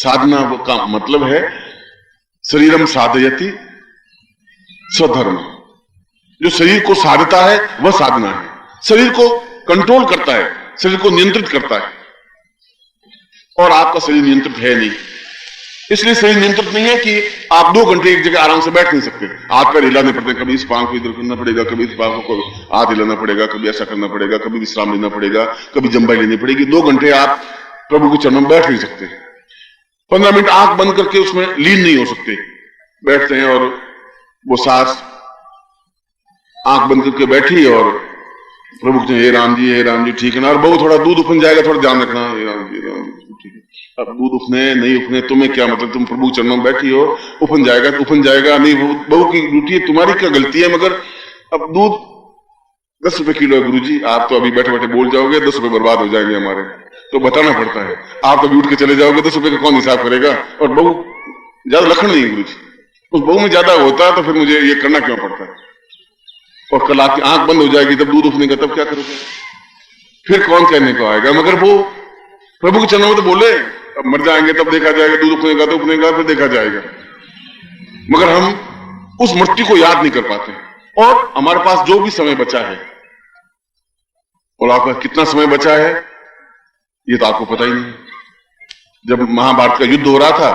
साधना का मतलब है शरीरम साधयति स्वधर्म। जो शरीर को साधता है वह साधना है, शरीर को कंट्रोल करता है, शरीर को नियंत्रित करता है। और आपका शरीर नियंत्रित है नहीं, इसलिए शरीर नियंत्रित नहीं है कि आप 2 घंटे एक जगह आराम से बैठ नहीं सकते। हाथ पैर हिलाने पड़ते हैं, कभी इस पांव को इधर करना पड़ेगा, कभी इस पांव को हाथ हिलाना पड़ेगा, कभी ऐसा करना पड़ेगा, कभी विश्राम लेना पड़ेगा, कभी जंबाई लेनी पड़ेगी। 2 घंटे आप प्रभु के चरणों में बैठ नहीं सकते। 15 मिनट आंख बंद करके उसमें लीन नहीं हो सकते। बैठते हैं और वो सांस आंख बंद करके बैठी और प्रभु कहते हैं, हे राम जी ठीक है ना, और बहु थोड़ा दूध उफन जाएगा, थोड़ा ध्यान रखना, हे राम जी ठीक है। अब दूध उफने नहीं उफने तुम्हें क्या मतलब, तुम प्रभु चरणों में बैठी हो, उफन जाएगा तो उफन जाएगा, नहीं बहू की ड्यूटी है, तुम्हारी क्या गलती है। मगर अब दूध 10 रुपए किलो है गुरुजी, आप तो अभी बैठे बैठे बोल जाओगे 10 रुपए बर्बाद हो जाएंगे हमारे, तो बताना पड़ता है। आप तो उठ के चले जाओगे, 10 रुपए का कौन हिसाब करेगा। और बहू ज्यादा लखन नहीं है गुरुजी, उस बहू में ज्यादा होता है तो फिर मुझे ये करना क्यों पड़ता है। और कल आपकी आंख बंद हो जाएगी, तब दूध उफनेगा, तब क्या करोगे, फिर कौन कहने को आएगा। मगर वो प्रभु के चरणों में तो बोले, अब मर जाएंगे तब देखा जाएगा, दूध उफनेगा तो उफनेगा, फिर देखा जाएगा। मगर हम उस मृत्यु को याद नहीं कर पाते। और हमारे पास जो भी समय बचा है, और आपका कितना समय बचा है ये तो आपको पता ही नहीं। जब महाभारत का युद्ध हो रहा था,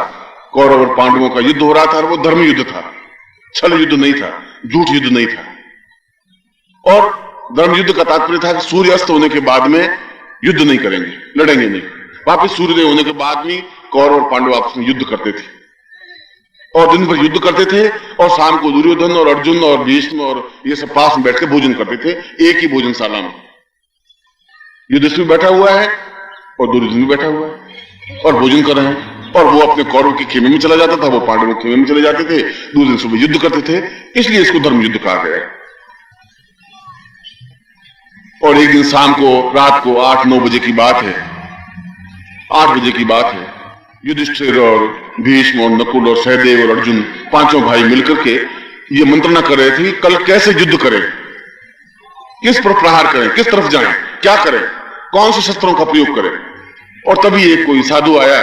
कौरव और पांडवों का युद्ध हो रहा था, और वो धर्म युद्ध था, छल युद्ध नहीं था, झूठ युद्ध नहीं था। और धर्म युद्ध का तात्पर्य था कि सूर्य अस्त होने के बाद में युद्ध नहीं करेंगे, लड़ेंगे नहीं। वापिस सूर्योदय होने के बाद में कौरव और पांडव आपस में युद्ध करते थे, और दिन भर युद्ध करते थे, और शाम को दुर्योधन और अर्जुन और भीष्म और ये सब पास में बैठ के भोजन करते थे, एक ही भोजनशाला में। युधिष्ठिर भी बैठा हुआ है और दुर्योधन भी बैठा हुआ है और भोजन कर रहे हैं। और वो अपने कौरव के खेमे में चला जाता था, वो पांडवों के खेमे में चले जाते थे, दूसरे दिन सुबह युद्ध करते थे, इसलिए इसको धर्म युद्ध कहा गया है। और एक दिन शाम को, रात को 8-9 बजे की बात है, 8 बजे की बात है, युधिष्ठिर और भीष्म और नकुल और सहदेव और अर्जुन, 5 भाई मिलकर के ये मंत्रणा कर रहे थे कि कल कैसे युद्ध करें, किस पर प्रहार करें, किस तरफ जाएं, क्या करें, कौन से शस्त्रों का प्रयोग करें। और तभी एक कोई साधु आया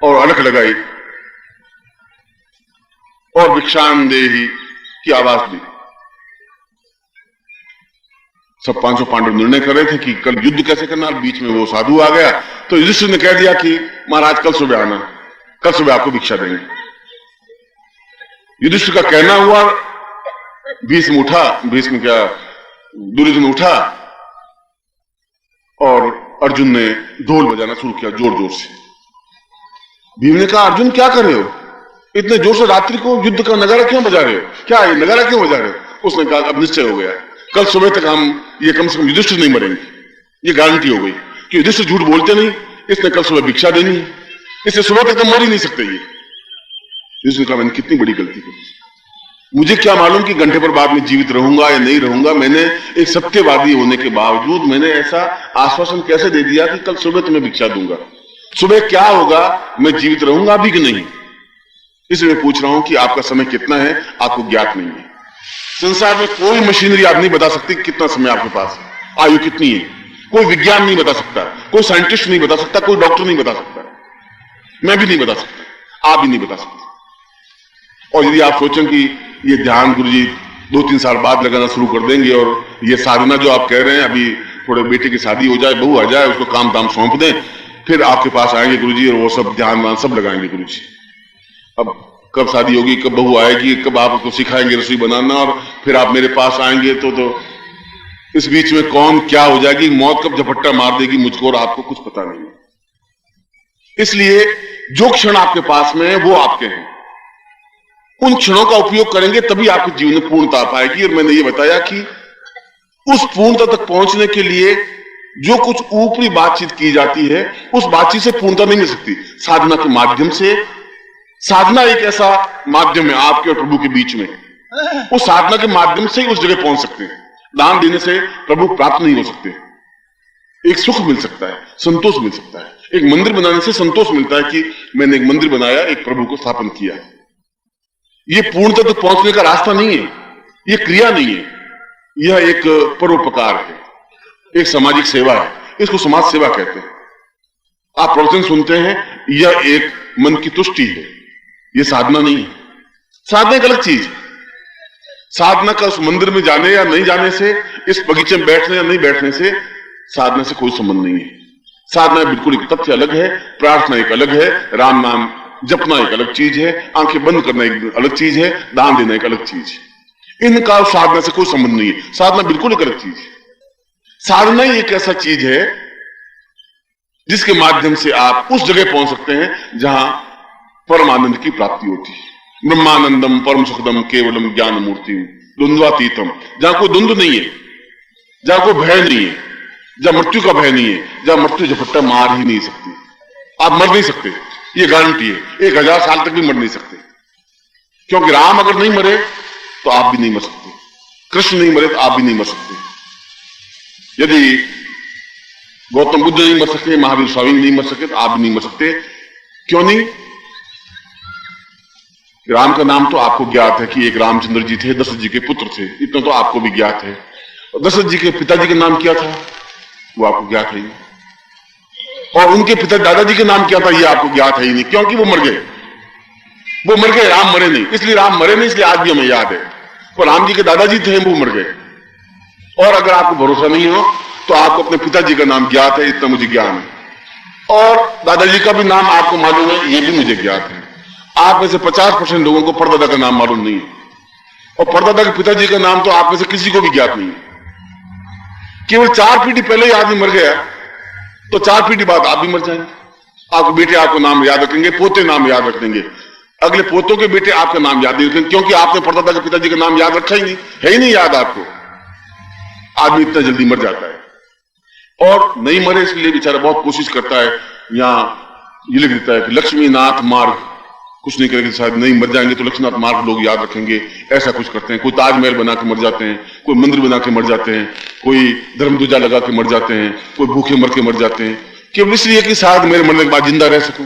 और अड़क लगाई और भिक्षाम देहि की आवाज दी। सब 500 पांडव निर्णय कर रहे थे कि कल युद्ध कैसे करना। बीच में वो साधु आ गया तो युधिष्ठिर ने कह दिया कि महाराज कल सुबह आना, कल सुबह आपको भिक्षा देंगे। युधिष्ठिर का कहना हुआ, भीष्म उठा, भीष्म क्या दुर्योधन उठा, और अर्जुन ने ढोल बजाना शुरू किया जोर जोर से। भीम ने कहा, अर्जुन क्या कर रहे हो, इतने जोर से रात्रि को युद्ध का नगारा क्यों बजा रहे हो, क्या है नगारा क्यों बजा रहे हो। उसने कहा, अब निश्चय हो गया, कल सुबह तक हम ये कम से कम युधिष्ठिर नहीं मरेंगे, ये गारंटी हो गई कि युधिष्ठिर झूठ बोलते नहीं, इसने कल सुबह भिक्षा देनी है, इससे सुबह तक तो मर ही नहीं सकते। ये युधिष्ठिर कहा, मैंने कितनी बड़ी गलती की, मुझे क्या मालूम कि घंटे पर बाद में जीवित रहूंगा या नहीं रहूंगा। मैंने एक सत्यवादी होने के बावजूद मैंने ऐसा आश्वासन कैसे दे दिया कि कल सुबह तुम्हें भिक्षा दूंगा। सुबह क्या होगा, मैं जीवित रहूंगा भी कि नहीं, इसलिए मैं पूछ रहा हूं कि आपका समय कितना है, आपको ज्ञात नहीं है। संसार में कोई मशीनरी आप नहीं बता सकती कितना समय आपके पास है, आयु कितनी है, कोई विज्ञान नहीं बता सकता, कोई साइंटिस्ट नहीं बता सकता, कोई डॉक्टर नहीं बता सकता, मैं भी नहीं बता सकता, आप भी नहीं बता सकते। और यदि आप सोचें कि ये ध्यान गुरुजी 2-3 साल बाद लगाना शुरू कर देंगे, और ये साधना जो आप कह रहे हैं, अभी थोड़े बेटे की शादी हो जाए, बहू आ जाए, उसको काम दाम सौंप दें, फिर आपके पास आएंगे गुरुजी और वो सब ध्यान वान सब लगाएंगे गुरुजी। अब कब शादी होगी, कब बहू आएगी, कब आप उसको सिखाएंगे रसोई बनाना, और फिर आप मेरे पास आएंगे तो इस बीच में कौन क्या हो जाएगी, मौत कब झपट्टा मार देगी मुझको और आपको कुछ पता नहीं। इसलिए जो क्षण आपके पास में है वो आपके हैं, उन क्षणों का उपयोग करेंगे तभी आपके जीवन में पूर्णता आ पाएगी। और मैंने ये बताया कि उस पूर्णता तक पहुंचने के लिए जो कुछ ऊपरी बातचीत की जाती है, उस बातचीत से पूर्णता नहीं मिल सकती। साधना के माध्यम से, साधना एक ऐसा माध्यम है आपके और प्रभु के बीच में, उस साधना के माध्यम से ही उस जगह पहुंच सकते हैं। दान देने से प्रभु प्राप्त नहीं हो सकते। एक सुख मिल सकता है, संतोष मिल सकता है, एक मंदिर बनाने से संतोष मिलता है कि मैंने एक मंदिर बनाया, एक प्रभु को स्थापन किया। ये पूर्णता तक पहुंचने का रास्ता नहीं है, ये क्रिया नहीं है, यह एक परोपकार है, एक सामाजिक सेवा है, इसको समाज सेवा कहते हैं। आप प्रवचन सुनते हैं, यह एक मन की तुष्टि है, ये साधना नहीं है। साधना एक अलग चीज है। साधना का उस मंदिर में जाने या नहीं जाने से, इस बगीचे में बैठने या नहीं बैठने से साधना से कोई संबंध नहीं है। साधना बिल्कुल एक तथ्य अलग है, प्रार्थना एक अलग है, राम नाम जपना एक अलग चीज है, आंखें बंद करना एक अलग चीज है, दान देना एक अलग चीज है। इनका साधना से कोई संबंध नहीं है। साधना बिल्कुल एक अलग चीज है। साधना ही एक ऐसा चीज है जिसके माध्यम से आप उस जगह पहुंच सकते हैं जहां परमानंद की प्राप्ति होती है। ब्रह्मानंदम परम सुखदम केवलम ज्ञान मूर्ति द्वंद्वातीतम, जहां कोई द्वंद्व नहीं है, जहां कोई भय नहीं है, जहां मृत्यु का भय नहीं है, जहां मृत्यु झपट्टा मार ही नहीं सकती। आप मर नहीं सकते, ये गारंटी है। 1000 साल तक भी मर नहीं सकते, क्योंकि राम अगर नहीं मरे तो आप भी नहीं मर सकते, कृष्ण नहीं मरे तो आप भी नहीं मर सकते। यदि गौतम बुद्ध नहीं मर सकते, महावीर स्वामी नहीं मर सके तो आप भी नहीं मर सकते। क्यों नहीं? राम का नाम तो आपको ज्ञात है कि एक रामचंद्र जी थे, दशरथ जी के पुत्र थे, इतना तो आपको भी ज्ञात है। और दशरथ जी के पिताजी का नाम क्या था वो आपको ज्ञात है ही, और उनके पिता दादाजी का नाम क्या था ये आपको ज्ञात है ही नहीं, क्योंकि वो मर गए। वो मर गए, राम मरे नहीं, इसलिए राम मरे नहीं, इसलिए आज भी हमें याद है। और राम जी के दादाजी थे, वो मर गए। और अगर आपको भरोसा नहीं हो तो आपको अपने पिताजी का नाम ज्ञात है, इतना मुझे ज्ञान है, और दादाजी का भी नाम आपको मालूम है, ये भी मुझे ज्ञात है। आप में से 50% लोगों को परदादा का नाम मालूम नहीं है, और परदादा के पिताजी का नाम तो आप में से किसी को भी ज्ञात नहीं है। केवल 4 पीढ़ी पहले ही आदमी मर गया तो 4 पीढ़ी बाद आप भी मर जाएंगे। आपके बेटे आपको नाम याद रखेंगे, पोते नाम याद रखेंगे, अगले पोतों के बेटे आपका नाम याद नहीं रखेंगे, क्योंकि आपने परदादा के पिताजी का नाम याद रखा ही नहीं है, ही नहीं याद आपको। आदमी इतना जल्दी मर जाता है, और नहीं मरे इसलिए बेचारा बहुत कोशिश करता है। यहां ये लिख देता है कि लक्ष्मीनाथ मार्ग, कुछ नहीं करेंगे, शायद नहीं मर जाएंगे तो लक्ष्मीनाथ मार्ग लोग याद रखेंगे, ऐसा कुछ करते हैं। कोई ताजमहल बना के मर जाते हैं, कोई मंदिर बना के मर जाते हैं, कोई धर्मध्वजा लगा के मर जाते हैं, कोई भूखे मर के मर जाते हैं, केवल इसलिए कि शायद मेरे मरने के बाद जिंदा रह सकूं।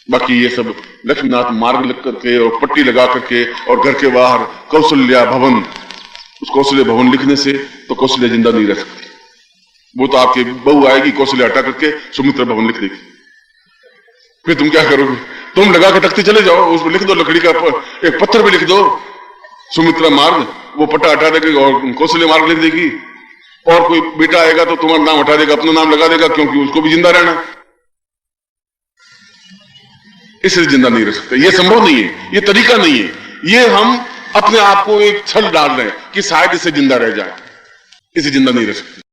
बाकी ये सब लक्ष्मीनाथ मार्ग लग करके और पट्टी लगा करके और घर के बाहर कौशल्या भवन, उस कौशल्या भवन लिखने से तो कौशल्या जिंदा नहीं रह सकती। वो तो आपकी बहू आएगी, कौशल्या हटा करके सुमित्रा भवन लिख देगी, फिर तुम क्या करोगे? तुम लगा के तख्ती चले जाओ, उसमें लिख दो, लकड़ी का एक पत्थर भी लिख दो सुमित्रा मार्ग, वो पट्टा हटा देगी और कौशल्या मार्ग लिख देगी। और कोई बेटा आएगा तो तुम्हारा नाम हटा देगा, अपना नाम लगा देगा, क्योंकि उसको भी जिंदा रहना। इससे जिंदा नहीं रह सकते, ये संभव नहीं है, ये तरीका नहीं है। ये हम अपने आप को एक छल डाल रहे हैं कि शायद इससे जिंदा रह जाए, इसे जिंदा नहीं रह सकते।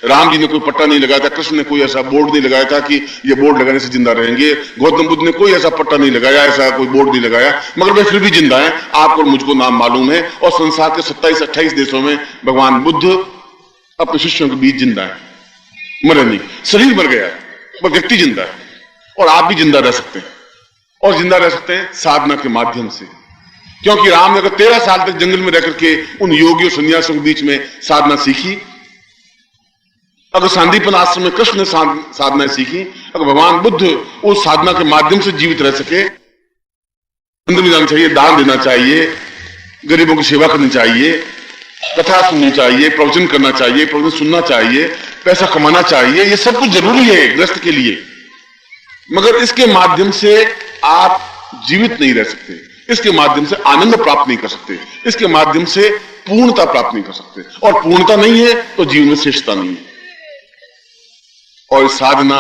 राम जी ने कोई पट्टा नहीं लगाया था, कृष्ण ने कोई ऐसा बोर्ड नहीं लगाया था कि ये बोर्ड लगाने से जिंदा रहेंगे, गौतम बुद्ध ने कोई ऐसा पट्टा नहीं लगाया, ऐसा कोई बोर्ड नहीं लगाया, मगर वे फिर भी जिंदा हैं। आपको और मुझको नाम मालूम है, और संसार के 27-28 देशों में भगवान बुद्ध अपने शिष्यों के बीच जिंदा है, मरे नहीं। शरीर मर गया है पर व्यक्ति जिंदा है, और आप भी जिंदा रह सकते हैं, और जिंदा रह सकते हैं साधना के माध्यम से। क्योंकि राम ने अगर 13 साल तक जंगल में रह करके उन योगियों सन्यासियों के बीच में साधना सीखी, अगर सांदीपन आश्रम में कृष्ण ने साधना सीखी, अगर भगवान बुद्ध उस साधना के माध्यम से जीवित रह सके, मंदिर में जाना चाहिए, दान देना चाहिए, गरीबों की सेवा करनी चाहिए, कथा सुननी चाहिए, प्रवचन करना चाहिए, प्रवचन सुनना चाहिए, पैसा कमाना चाहिए, ये सब कुछ जरूरी है गृहस्थ के लिए, मगर इसके माध्यम से आप जीवित नहीं रह सकते, इसके माध्यम से आनंद प्राप्त नहीं कर सकते, इसके माध्यम से पूर्णता प्राप्त नहीं कर सकते, और पूर्णता नहीं है तो जीवन में श्रेष्ठता नहीं है। और साधना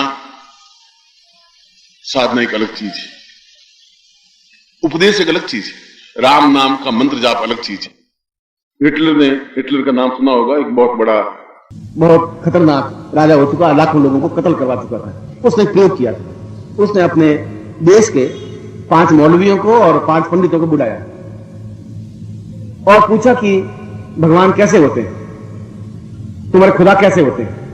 एक अलग चीज है, उपदेश एक अलग चीज है, राम नाम का मंत्र जाप अलग चीज है। हिटलर का नाम सुना होगा, एक बहुत खतरनाक राजा हो चुका, लाखों लोगों को कत्ल करवा चुका था। उसने प्रयोग किया, उसने अपने देश के 5 मौलवियों को और 5 पंडितों को बुलाया और पूछा कि भगवान कैसे होते हैं, तुम्हारे खुदा कैसे होते हैं?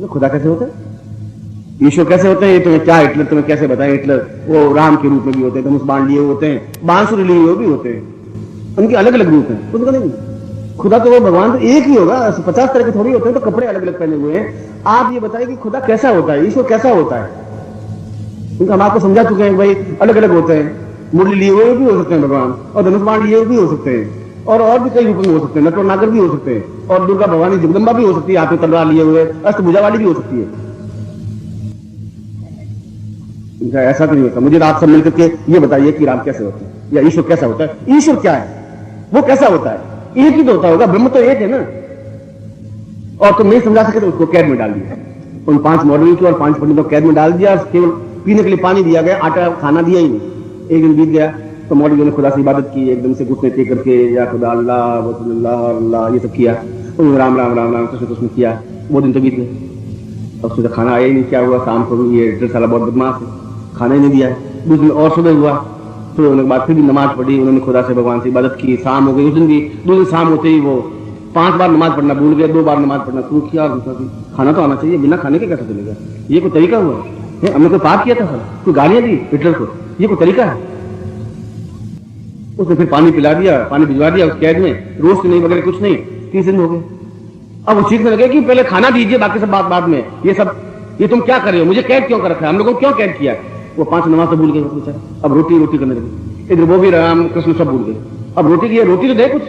खुदा कैसे होते हैं, ईश्वर कैसे होते हैं, ये तुम्हें क्या हिटलर तुम्हें कैसे बताएं? हिटलर वो राम के रूप में भी होते हैं, धनुष बाण लिए होते हैं, बांसुरी लिए हुए भी होते हैं, उनके अलग अलग रूप हैं। उसका नहीं, खुदा तो वो भगवान तो एक ही होगा, 50 तरह के थोड़ी होते हैं, तो कपड़े अलग अलग पहने हुए हैं। आप ये बताइए कि खुदा कैसा होता है, ईश्वर कैसा होता है? उनका हम आपको समझा चुके हैं भाई, अलग अलग होते हैं, मुरली लिए हुए भी हो सकते हैं भगवान, और धनुष बाण लिए हुए भी हो सकते हैं, और भी कई रूप में हो सकते हैं, नटवर नागर भी हो सकते हैं, और दुर्गा भवानी जगदम्बा भी हो सकती है, हाथ में तलवार लिए हुए, अष्टभुजा वाली भी हो सकती है। ऐसा तो नहीं होता। मुझे आप सब मिलकर के ये बताइए कि राम कैसे होते हैं या ईश्वर कैसा होता है। ईश्वर क्या है, वो कैसा होता है? एक ही तो होता होगा, ब्रह्म तो एक है ना। और तुम नहीं समझा सके तो उसको कैद में डाल दिया, उन 5 मॉडल को और 5 पंडितों को कैद में डाल दिया। केवल पीने के लिए पानी दिया गया, आटा खाना दिया ही नहीं। एक दिन बीत गया तो मौलवियों ने खुदा से इबादत की, एकदम से घुटने टेक करके या खुदा अल्लाह अल्लाह ये सब किया, उन्होंने राम राम राम राम कृष्ण कृष्ण किया। वो दिन तो बीत गए, अब सुबह खाना आया ही नहीं। क्या हुआ, शाम को ये ड्रेस वाला बहुत बदमाश है, खाना ही नहीं दिया। दूसरे दिन और सुबह हुआ, सुबह होने के बाद फिर भी नमाज पढ़ी, उन्होंने खुदा से भगवान से इबादत की। शाम हो गई, उस दिन भी दूसरे शाम होते ही वो 5 बार नमाज पढ़ना भूल गए, 2 बार नमाज पढ़ना शुरू किया। और खाना तो आना चाहिए, बिना खाने के कैसे चलेगा? ये कोई तरीका हुआ? हमने कोई पाप किया था सर, कोई गालियां दी हिटलर को? ये कोई तरीका है? उसने फिर पानी पिला दिया, पानी भिजवा दिया उस कैद में, रोस्ट नहीं वगैरह कुछ नहीं। 30 दिन हो गए। अब वो सीखने लगे कि पहले खाना दीजिए, बाकी सब बात बाद में। ये तुम क्या कर रहे हो, मुझे कैद क्यों कर रखा है, हम लोगों को क्यों कैद किया? वो 5 नमाज तो भूल गए बेचारे। अब रोटी करने लगे, इधर वो भी राम कृष्ण सब भूल गए। अब रोटी की रोटी तो दे कुछ,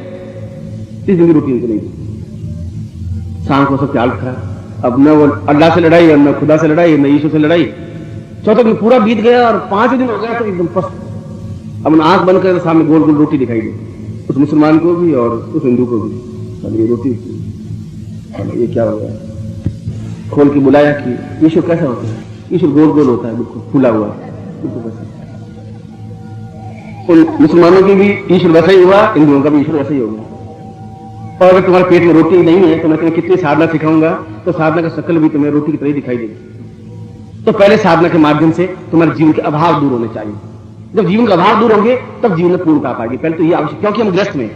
30 दिन की रोटी उनको नहीं दी। शाम को सब ख्याल रखा। अब न वो अल्लाह से लड़ाई, न खुदा से लड़ाई, न ईश्वर से लड़ाई। चौथा दिन पूरा बीत गया और 5 दिन हो गया तो एकदम पस्त। अब आंख बंद कर सामने गोल गोल रोटी दिखाई दी, उस मुसलमान को भी और उस हिंदू को भी। ये रोटी, ये क्या हो गया? खोल के बुलाया कि ईश्वर कैसा होता है? ईश्वर गोल गोल होता है, बिल्कुल फूला हुआ, बिल्कुल वैसा। उन मुसलमानों की भी ईश्वर वैसा ही हुआ, हिंदुओं का भी ईश्वर वैसा ही होगा। और अगर तुम्हारे पेट में रोटी नहीं है तो मैं तुम्हें कितनी साधना सिखाऊंगा तो साधना का शक्ल भी तुम्हें रोटी की तरह दिखाई देगी। तो पहले साधना के माध्यम से तुम्हारे जीवन के अभाव दूर होने चाहिए। जब जीवन का अभाव दूर होंगे तब जीवन में पूर्णता आ पाएगी। पहले तो ये आवश्यक, क्योंकि हम ग्रस्त में